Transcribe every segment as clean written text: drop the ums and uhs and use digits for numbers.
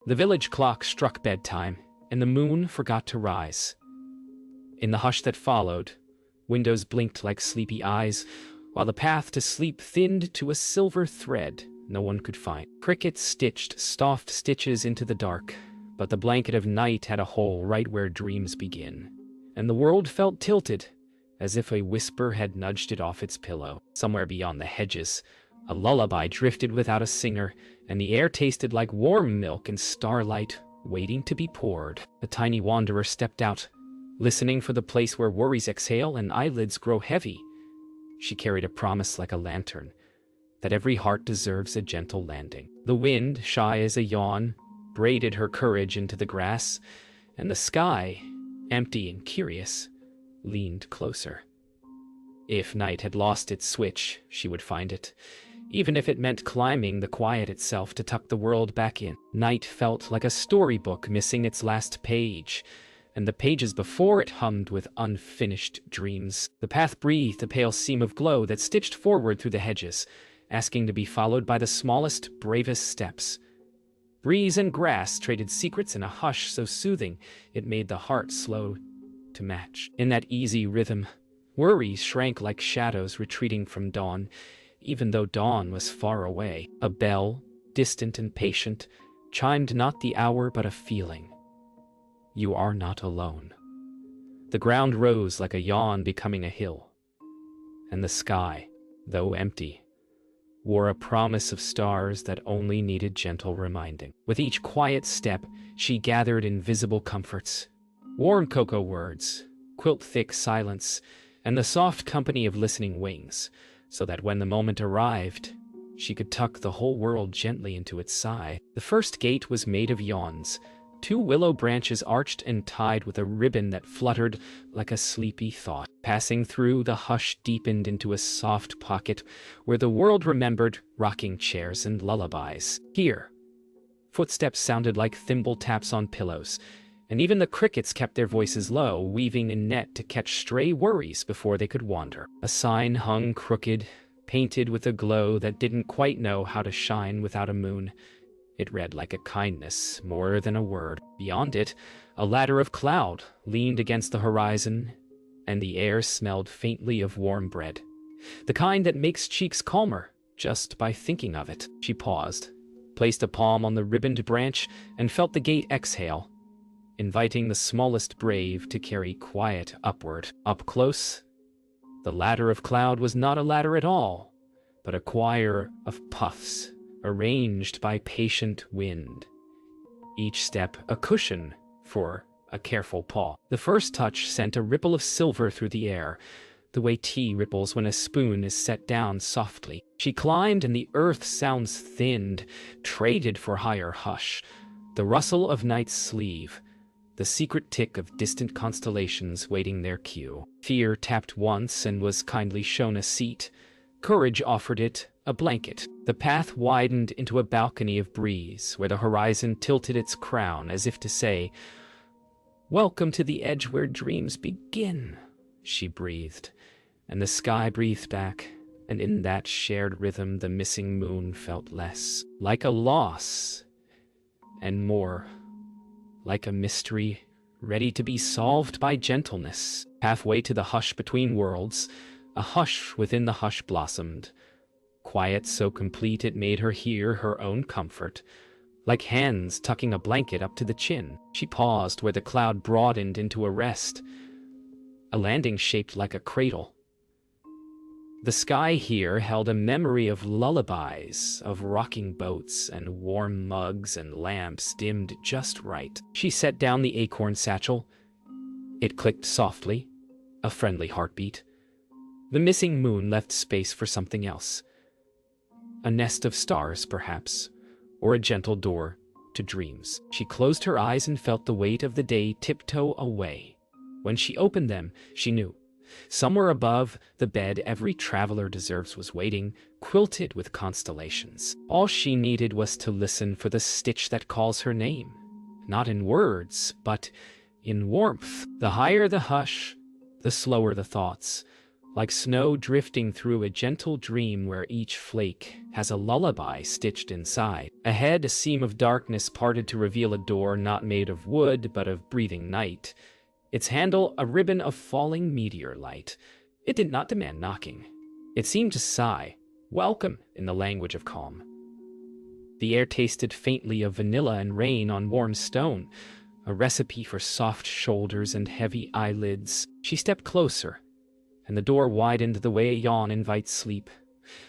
The village clock struck bedtime, and the moon forgot to rise. In the hush that followed, windows blinked like sleepy eyes, while the path to sleep thinned to a silver thread no one could find. Crickets stitched soft stitches into the dark, but the blanket of night had a hole right where dreams begin, and the world felt tilted, as if a whisper had nudged it off its pillow. Somewhere beyond the hedges, a lullaby drifted without a singer, and the air tasted like warm milk and starlight waiting to be poured. The tiny wanderer stepped out, listening for the place where worries exhale and eyelids grow heavy. She carried a promise like a lantern, that every heart deserves a gentle landing. The wind, shy as a yawn, braided her courage into the grass, and the sky, empty and curious, leaned closer. If night had lost its switch, she would find it, even if it meant climbing the quiet itself to tuck the world back in. Night felt like a storybook missing its last page, and the pages before it hummed with unfinished dreams. The path breathed a pale seam of glow that stitched forward through the hedges, asking to be followed by the smallest, bravest steps. Breeze and grass traded secrets in a hush so soothing it made the heart slow to match. In that easy rhythm, worries shrank like shadows retreating from dawn, even though dawn was far away. A bell, distant and patient, chimed not the hour but a feeling. You are not alone. The ground rose like a yawn becoming a hill, and the sky, though empty, wore a promise of stars that only needed gentle reminding. With each quiet step, she gathered invisible comforts, warm cocoa words, quilt-thick silence, and the soft company of listening wings, so that when the moment arrived, she could tuck the whole world gently into its sigh. The first gate was made of yawns, 2 willow branches arched and tied with a ribbon that fluttered like a sleepy thought. Passing through, the hush deepened into a soft pocket where the world remembered rocking chairs and lullabies. Here, footsteps sounded like thimble taps on pillows, and even the crickets kept their voices low, weaving a net to catch stray worries before they could wander. A sign hung crooked, painted with a glow that didn't quite know how to shine without a moon. It read like a kindness, more than a word. Beyond it, a ladder of cloud leaned against the horizon, and the air smelled faintly of warm bread, the kind that makes cheeks calmer just by thinking of it. She paused, placed a palm on the ribboned branch, and felt the gate exhale, inviting the smallest brave to carry quiet upward. Up close, the ladder of cloud was not a ladder at all, but a choir of puffs, arranged by patient wind, each step a cushion for a careful paw. The first touch sent a ripple of silver through the air, the way tea ripples when a spoon is set down softly. She climbed, and the earth sounds thinned, traded for higher hush, the rustle of night's sleeve, the secret tick of distant constellations waiting their cue. Fear tapped once and was kindly shown a seat. Courage offered it a blanket. The path widened into a balcony of breeze, where the horizon tilted its crown as if to say, "Welcome to the edge where dreams begin," she breathed, and the sky breathed back, and in that shared rhythm the missing moon felt less like a loss, and more like a mystery ready to be solved by gentleness. Halfway to the hush between worlds, a hush within the hush blossomed, quiet so complete it made her hear her own comfort, like hands tucking a blanket up to the chin. She paused where the cloud broadened into a rest, a landing shaped like a cradle. The sky here held a memory of lullabies, of rocking boats and warm mugs and lamps dimmed just right. She set down the acorn satchel. It clicked softly, a friendly heartbeat. The missing moon left space for something else. A nest of stars, perhaps, or a gentle door to dreams. She closed her eyes and felt the weight of the day tiptoe away. When she opened them, she knew. Somewhere above the bed every traveler deserves was waiting, quilted with constellations. All she needed was to listen for the stitch that calls her name, not in words, but in warmth. The higher the hush, the slower the thoughts, like snow drifting through a gentle dream where each flake has a lullaby stitched inside. Ahead, a seam of darkness parted to reveal a door not made of wood but of breathing night, its handle a ribbon of falling meteor light. It did not demand knocking. It seemed to sigh, welcome, in the language of calm. The air tasted faintly of vanilla and rain on warm stone, a recipe for soft shoulders and heavy eyelids. She stepped closer, and the door widened the way a yawn invites sleep,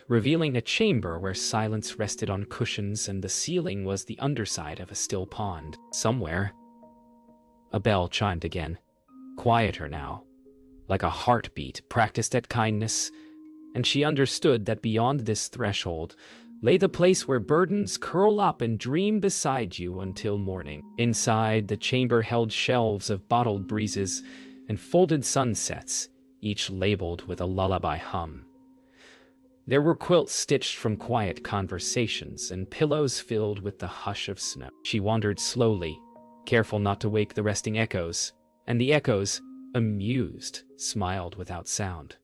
revealing a chamber where silence rested on cushions and the ceiling was the underside of a still pond. Somewhere, a bell chimed again, quieter now, like a heartbeat practiced at kindness, and she understood that beyond this threshold lay the place where burdens curl up and dream beside you until morning. Inside, the chamber held shelves of bottled breezes and folded sunsets, each labeled with a lullaby hum. There were quilts stitched from quiet conversations and pillows filled with the hush of snow. She wandered slowly, careful not to wake the resting echoes, and the echoes, amused, smiled without sound.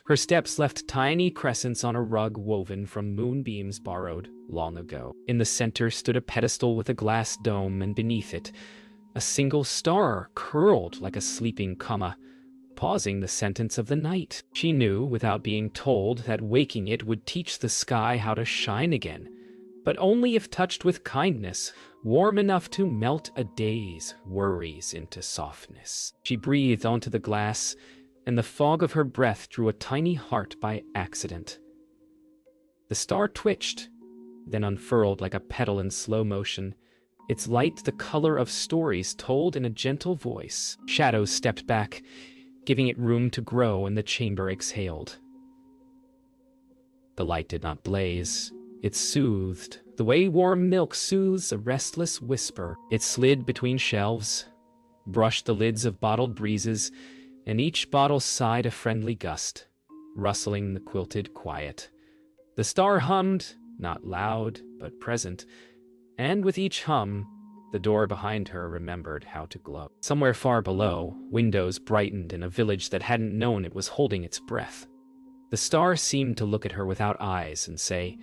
Her steps left tiny crescents on a rug woven from moonbeams borrowed long ago. In the center stood a pedestal with a glass dome, and beneath it, a single star curled like a sleeping comma, pausing the sentence of the night. She knew, without being told, that waking it would teach the sky how to shine again, but only if touched with kindness, warm enough to melt a day's worries into softness. She breathed onto the glass, and the fog of her breath drew a tiny heart by accident. The star twitched, then unfurled like a petal in slow motion, its light the color of stories told in a gentle voice. Shadows stepped back, giving it room to grow, and the chamber exhaled. The light did not blaze. It soothed, the way warm milk soothes a restless whisper. It slid between shelves, brushed the lids of bottled breezes, and each bottle sighed a friendly gust, rustling the quilted quiet. The star hummed, not loud, but present, and with each hum, the door behind her remembered how to glow. Somewhere far below, windows brightened in a village that hadn't known it was holding its breath. The star seemed to look at her without eyes and say,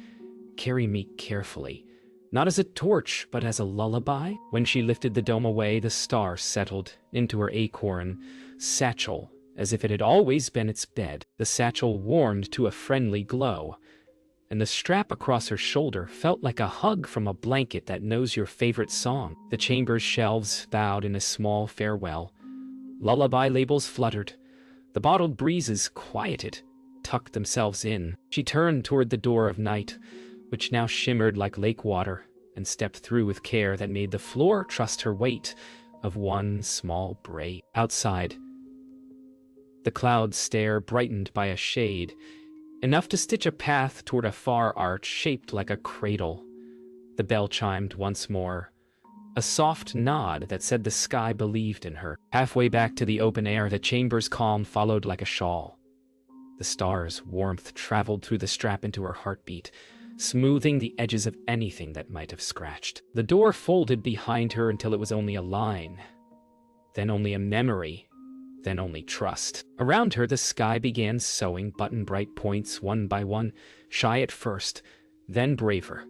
"Carry me carefully, not as a torch, but as a lullaby." When she lifted the dome away, the star settled into her acorn satchel, as if it had always been its bed. The satchel warmed to a friendly glow, and the strap across her shoulder felt like a hug from a blanket that knows your favorite song. The chamber's shelves bowed in a small farewell. Lullaby labels fluttered. The bottled breezes quieted, tucked themselves in. She turned toward the door of night, which now shimmered like lake water, and stepped through with care that made the floor trust her weight of one small braid. Outside, the clouds' stare brightened by a shade, enough to stitch a path toward a far arch shaped like a cradle. The bell chimed once more, a soft nod that said the sky believed in her. Halfway back to the open air, the chamber's calm followed like a shawl. The star's warmth traveled through the strap into her heartbeat, smoothing the edges of anything that might have scratched. The door folded behind her until it was only a line, then only a memory, then only trust. Around her, the sky began sewing button-bright points one by one, shy at first, then braver,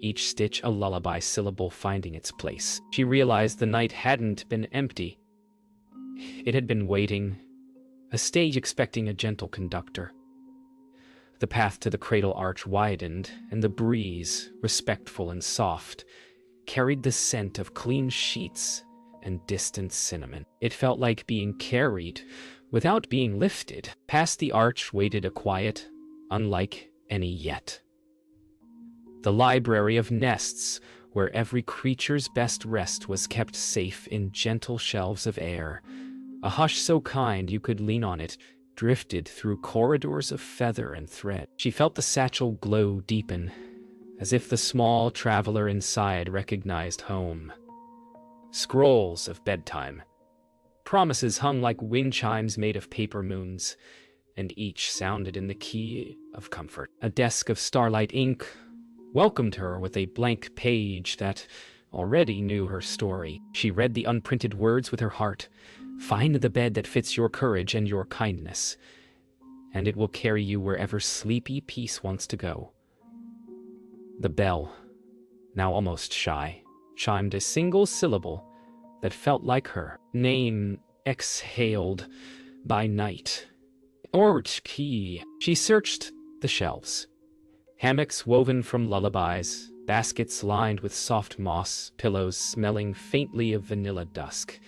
each stitch a lullaby syllable finding its place. She realized the night hadn't been empty. It had been waiting, a stage expecting a gentle conductor. The path to the cradle arch widened, and the breeze, respectful and soft, carried the scent of clean sheets and distant cinnamon. It felt like being carried without being lifted. Past the arch waited a quiet, unlike any yet. The library of nests, where every creature's best rest was kept safe in gentle shelves of air. A hush so kind you could lean on it, drifted through corridors of feather and thread. She felt the satchel glow deepen, as if the small traveler inside recognized home. Scrolls of bedtime. Promises hung like wind chimes made of paper moons, and each sounded in the key of comfort. A desk of starlight ink welcomed her with a blank page that already knew her story. She read the unprinted words with her heart. Find the bed that fits your courage and your kindness. and it will carry you wherever sleepy peace wants to go. The bell, now almost shy, chimed a single syllable that felt like her name exhaled by night. Orchkey. She searched the shelves. Hammocks woven from lullabies, baskets lined with soft moss, pillows smelling faintly of vanilla dusk.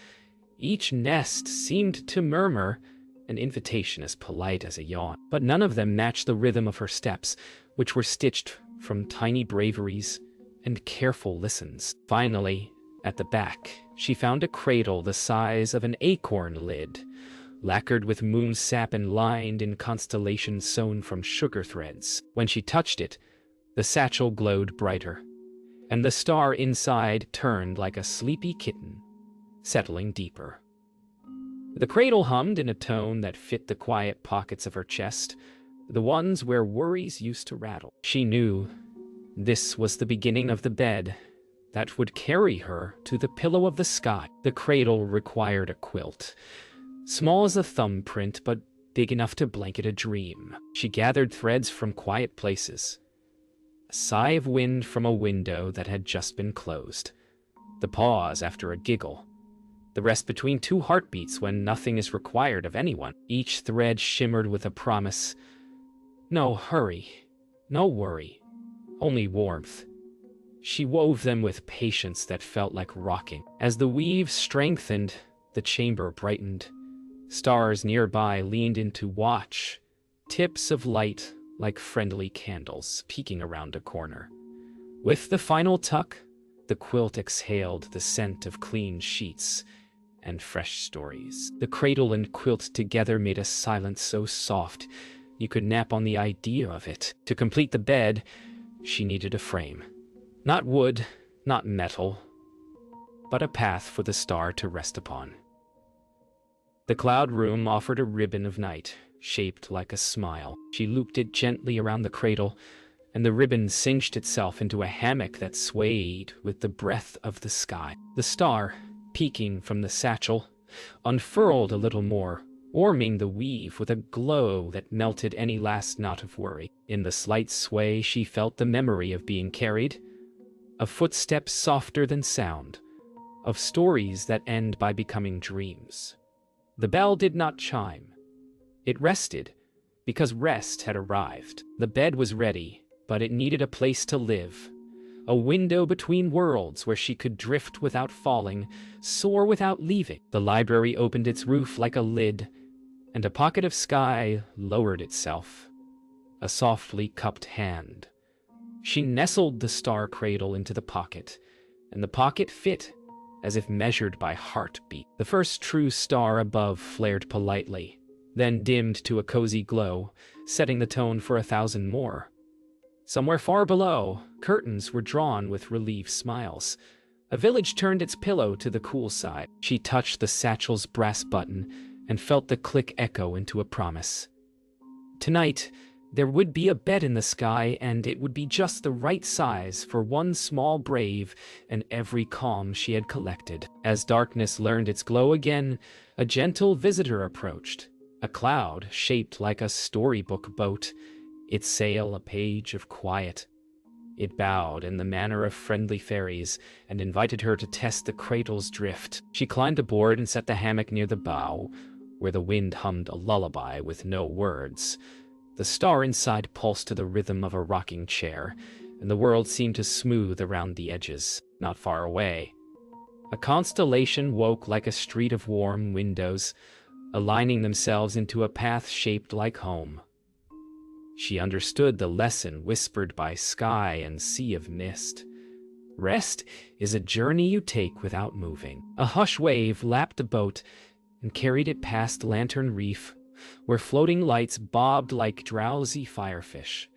Each nest seemed to murmur an invitation as polite as a yawn, but none of them matched the rhythm of her steps, which were stitched from tiny braveries and careful listens. Finally, at the back, she found a cradle the size of an acorn lid, lacquered with moon sap and lined in constellations sewn from sugar threads. When she touched it, the satchel glowed brighter, and the star inside turned like a sleepy kitten, settling deeper. The cradle hummed in a tone that fit the quiet pockets of her chest, the ones where worries used to rattle. She knew this was the beginning of the bed that would carry her to the pillow of the sky. The cradle required a quilt, small as a thumbprint, but big enough to blanket a dream. She gathered threads from quiet places. A sigh of wind from a window that had just been closed. The pause after a giggle. The rest between two heartbeats when nothing is required of anyone. Each thread shimmered with a promise. No hurry, no worry, only warmth. She wove them with patience that felt like rocking. As the weave strengthened, the chamber brightened. Stars nearby leaned in to watch, tips of light like friendly candles peeking around a corner. With the final tuck, the quilt exhaled the scent of clean sheets and fresh stories. The cradle and quilt together made a silence so soft you could nap on the idea of it. To complete the bed, she needed a frame. Not wood, not metal, but a path for the star to rest upon. The cloud room offered a ribbon of night, shaped like a smile. She looped it gently around the cradle, and the ribbon cinched itself into a hammock that swayed with the breath of the sky. The star, peeking from the satchel, unfurled a little more, warming the weave with a glow that melted any last knot of worry. In the slight sway, she felt the memory of being carried, of footsteps softer than sound, of stories that end by becoming dreams. The bell did not chime. It rested, because rest had arrived. The bed was ready, but it needed a place to live. A window between worlds where she could drift without falling, soar without leaving. The library opened its roof like a lid, and a pocket of sky lowered itself. A softly cupped hand. She nestled the star cradle into the pocket, and the pocket fit, as if measured by heartbeat. The first true star above flared politely, then dimmed to a cozy glow, setting the tone for 1,000 more. Somewhere far below, curtains were drawn with relieved smiles. A village turned its pillow to the cool side. She touched the satchel's brass button and felt the click echo into a promise. Tonight, there would be a bed in the sky, and it would be just the right size for one small brave and every calm she had collected. As darkness learned its glow again, a gentle visitor approached. A cloud shaped like a storybook boat, its sail a page of quiet. It bowed in the manner of friendly fairies and invited her to test the cradle's drift. She climbed aboard and set the hammock near the bow, where the wind hummed a lullaby with no words. The star inside pulsed to the rhythm of a rocking chair, and the world seemed to smooth around the edges. Not far away, a constellation woke like a street of warm windows, aligning themselves into a path shaped like home. She understood the lesson whispered by sky and sea of mist. Rest is a journey you take without moving. A hush wave lapped the boat and carried it past Lantern Reef, where floating lights bobbed like drowsy firefish.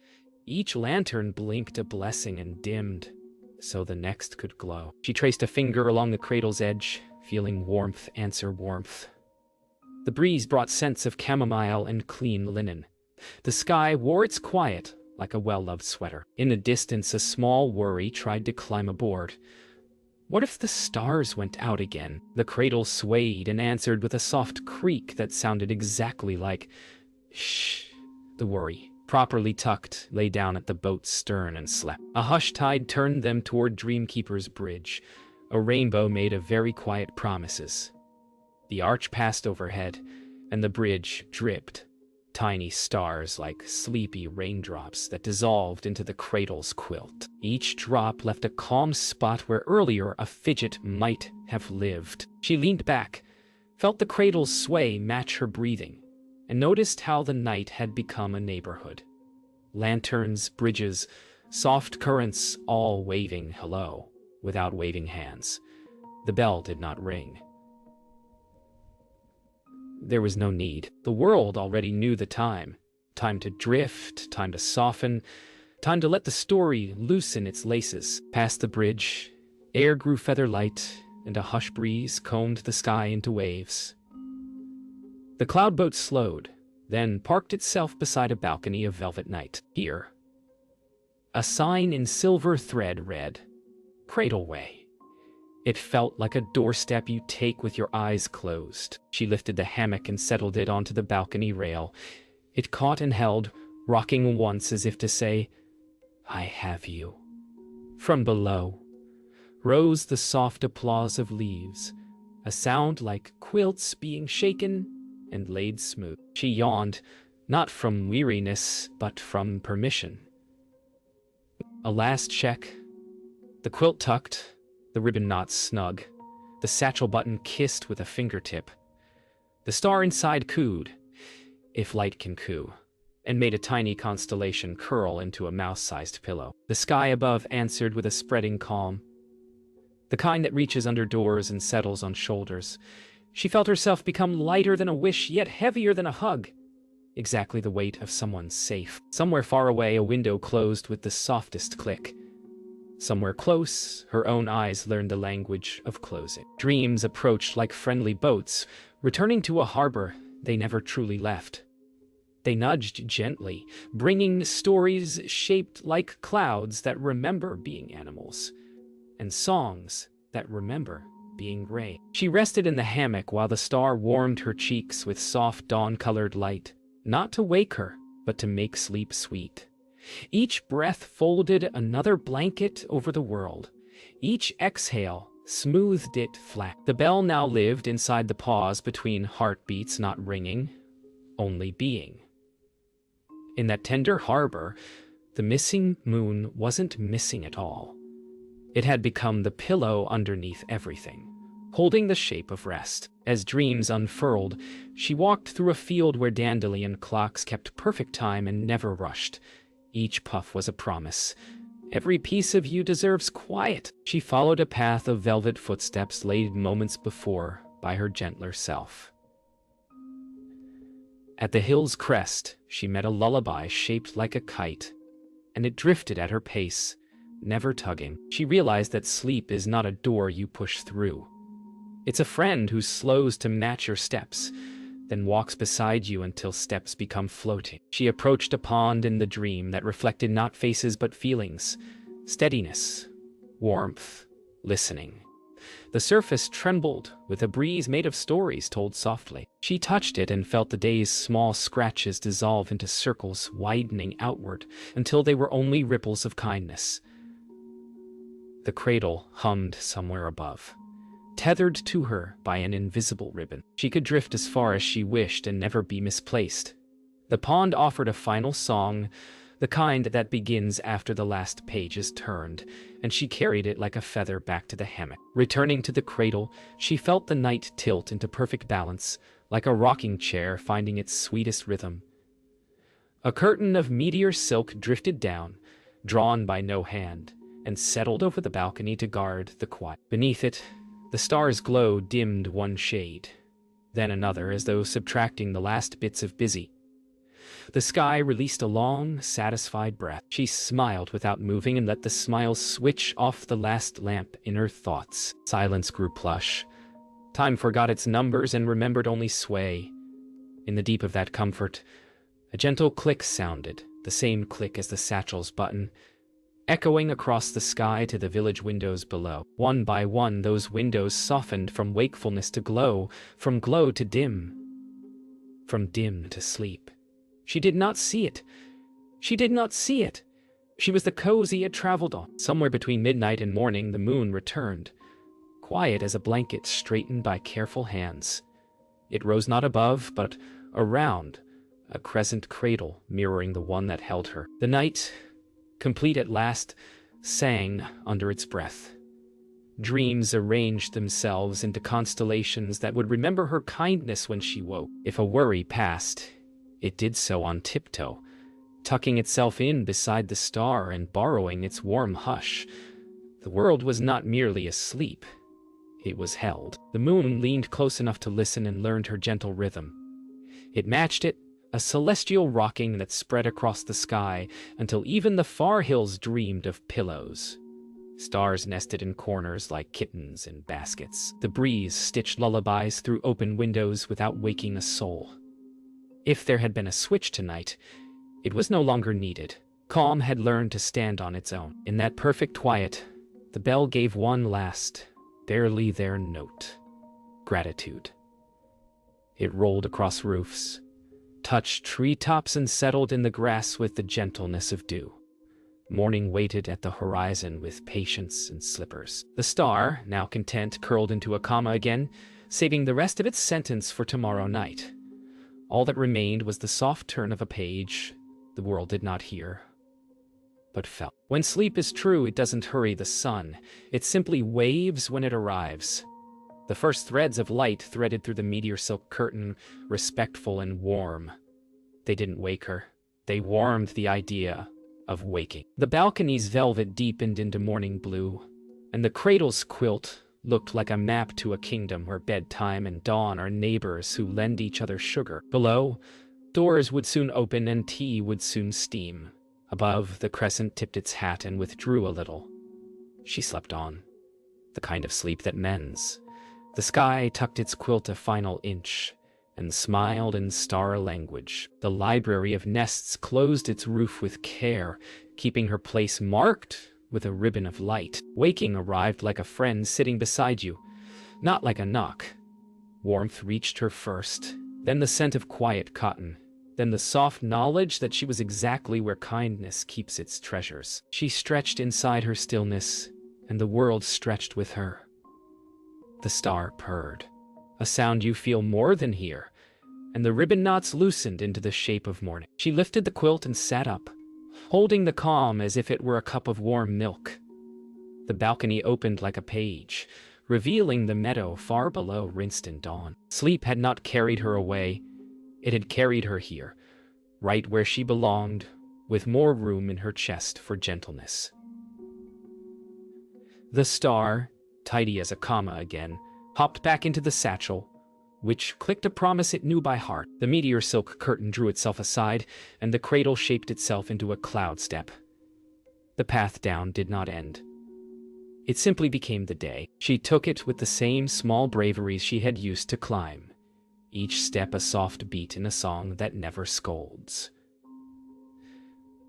Each lantern blinked a blessing and dimmed, so the next could glow. She traced a finger along the cradle's edge, feeling warmth answer warmth. The breeze brought scents of chamomile and clean linen. The sky wore its quiet like a well-loved sweater. In the distance, a small worry tried to climb aboard. What if the stars went out again? The cradle swayed and answered with a soft creak that sounded exactly like shh. The worry, properly tucked, lay down at the boat's stern and slept. A hushed tide turned them toward Dreamkeeper's bridge, a rainbow made of very quiet promises. The arch passed overhead, and the bridge dripped, tiny stars like sleepy raindrops that dissolved into the cradle's quilt. Each drop left a calm spot where earlier a fidget might have lived. She leaned back, felt the cradle's sway match her breathing, and noticed how the night had become a neighborhood. Lanterns, bridges, soft currents, all waving hello, without waving hands. The bell did not ring. There was no need. The world already knew the time. Time to drift, time to soften, time to let the story loosen its laces. Past the bridge, air grew feather light, and a hush breeze combed the sky into waves. The cloud boat slowed, then parked itself beside a balcony of velvet night. Here, a sign in silver thread read, "Cradleway." It felt like a doorstep you take with your eyes closed. She lifted the hammock and settled it onto the balcony rail. It caught and held, rocking once as if to say, "I have you." From below rose the soft applause of leaves, a sound like quilts being shaken and laid smooth. She yawned, not from weariness, but from permission. A last check, the quilt tucked, the ribbon knot snug, the satchel button kissed with a fingertip. The star inside cooed, if light can coo, and made a tiny constellation curl into a mouse-sized pillow. The sky above answered with a spreading calm, the kind that reaches under doors and settles on shoulders. She felt herself become lighter than a wish, yet heavier than a hug. Exactly the weight of someone safe. Somewhere far away, a window closed with the softest click. Somewhere close, her own eyes learned the language of closing. Dreams approached like friendly boats, returning to a harbor they never truly left. They nudged gently, bringing stories shaped like clouds that remember being animals, and songs that remember being gray. She rested in the hammock while the star warmed her cheeks with soft dawn-colored light, not to wake her, but to make sleep sweet. Each breath folded another blanket over the world. Each exhale smoothed it flat. The bell now lived inside the pause between heartbeats not ringing, only being. In that tender harbor, the missing moon wasn't missing at all. It had become the pillow underneath everything, holding the shape of rest. As dreams unfurled, she walked through a field where dandelion clocks kept perfect time and never rushed. Each puff was a promise. Every piece of you deserves quiet. She followed a path of velvet footsteps laid moments before by her gentler self. At the hill's crest, she met a lullaby shaped like a kite, and it drifted at her pace, never tugging. She realized that sleep is not a door you push through. It's a friend who slows to match your steps, then walks beside you until steps become floating. She approached a pond in the dream that reflected not faces but feelings, steadiness, warmth, listening. The surface trembled with a breeze made of stories told softly. She touched it and felt the day's small scratches dissolve into circles widening outward until they were only ripples of kindness. The cradle hummed somewhere above, tethered to her by an invisible ribbon. She could drift as far as she wished and never be misplaced. The pond offered a final song, the kind that begins after the last page is turned, and she carried it like a feather back to the hammock. Returning to the cradle, she felt the night tilt into perfect balance, like a rocking chair finding its sweetest rhythm. A curtain of meteor silk drifted down, drawn by no hand, and settled over the balcony to guard the quiet. Beneath it, the star's glow dimmed one shade, then another as though subtracting the last bits of busy. The sky released a long, satisfied breath. She smiled without moving and let the smile switch off the last lamp in her thoughts. Silence grew plush. Time forgot its numbers and remembered only sway. In the deep of that comfort, a gentle click sounded, the same click as the satchel's button, echoing across the sky to the village windows below. One by one, those windows softened from wakefulness to glow, from glow to dim, from dim to sleep. She did not see it. She did not see it. She was the cozy it traveled on. Somewhere between midnight and morning, the moon returned, quiet as a blanket straightened by careful hands. It rose not above, but around, a crescent cradle mirroring the one that held her. The night, complete at last, sang under its breath. Dreams arranged themselves into constellations that would remember her kindness when she woke. If a worry passed, it did so on tiptoe, tucking itself in beside the star and borrowing its warm hush. The world was not merely asleep. It was held. The moon leaned close enough to listen and learned her gentle rhythm. It matched it, a celestial rocking that spread across the sky until even the far hills dreamed of pillows. Stars nested in corners like kittens in baskets. The breeze stitched lullabies through open windows without waking a soul. If there had been a switch tonight, it was no longer needed. Calm had learned to stand on its own. In that perfect quiet, the bell gave one last, barely there note. Gratitude. It rolled across roofs, touched treetops and settled in the grass with the gentleness of dew. Morning waited at the horizon with patience and slippers. The star, now content, curled into a comma again, saving the rest of its sentence for tomorrow night. All that remained was the soft turn of a page the world did not hear, but felt. When sleep is true, it doesn't hurry the sun. It simply waves when it arrives. The first threads of light threaded through the meteor silk curtain, respectful and warm. They didn't wake her. They warmed the idea of waking. The balcony's velvet deepened into morning blue, and the cradle's quilt looked like a map to a kingdom where bedtime and dawn are neighbors who lend each other sugar. Below, doors would soon open and tea would soon steam. Above, the crescent tipped its hat and withdrew a little. She slept on, the kind of sleep that mends. The sky tucked its quilt a final inch and smiled in star language. The library of nests closed its roof with care, keeping her place marked with a ribbon of light. Waking arrived like a friend sitting beside you, not like a knock. Warmth reached her first, then the scent of quiet cotton, then the soft knowledge that she was exactly where kindness keeps its treasures. She stretched inside her stillness, and the world stretched with her. The star purred, a sound you feel more than hear, and the ribbon knots loosened into the shape of morning. She lifted the quilt and sat up, holding the calm as if it were a cup of warm milk. The balcony opened like a page, revealing the meadow far below rinsed in dawn. Sleep had not carried her away. It had carried her here, right where she belonged, with more room in her chest for gentleness. The star, tidy as a comma again, hopped back into the satchel, which clicked a promise it knew by heart. The meteor silk curtain drew itself aside, and the cradle shaped itself into a cloud step. The path down did not end. It simply became the day. She took it with the same small braveries she had used to climb, each step a soft beat in a song that never scolds.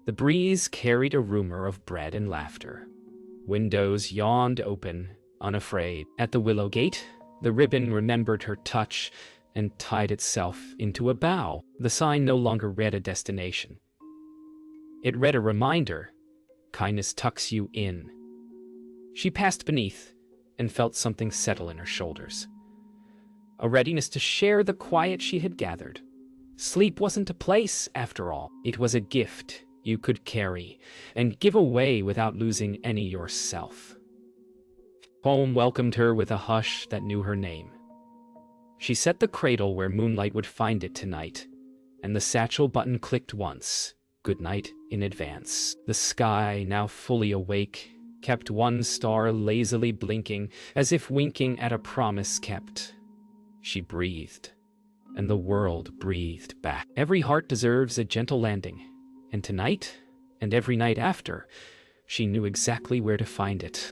The breeze carried a rumor of bread and laughter. Windows yawned open, unafraid. At the willow gate, the ribbon remembered her touch and tied itself into a bow. The sign no longer read a destination. It read a reminder: kindness tucks you in. She passed beneath and felt something settle in her shoulders. A readiness to share the quiet she had gathered. Sleep wasn't a place, after all. It was a gift you could carry and give away without losing any yourself. Home welcomed her with a hush that knew her name. She set the cradle where moonlight would find it tonight, and the satchel button clicked once. Good night in advance. The sky, now fully awake, kept one star lazily blinking, as if winking at a promise kept. She breathed, and the world breathed back. Every heart deserves a gentle landing, and tonight, and every night after, she knew exactly where to find it.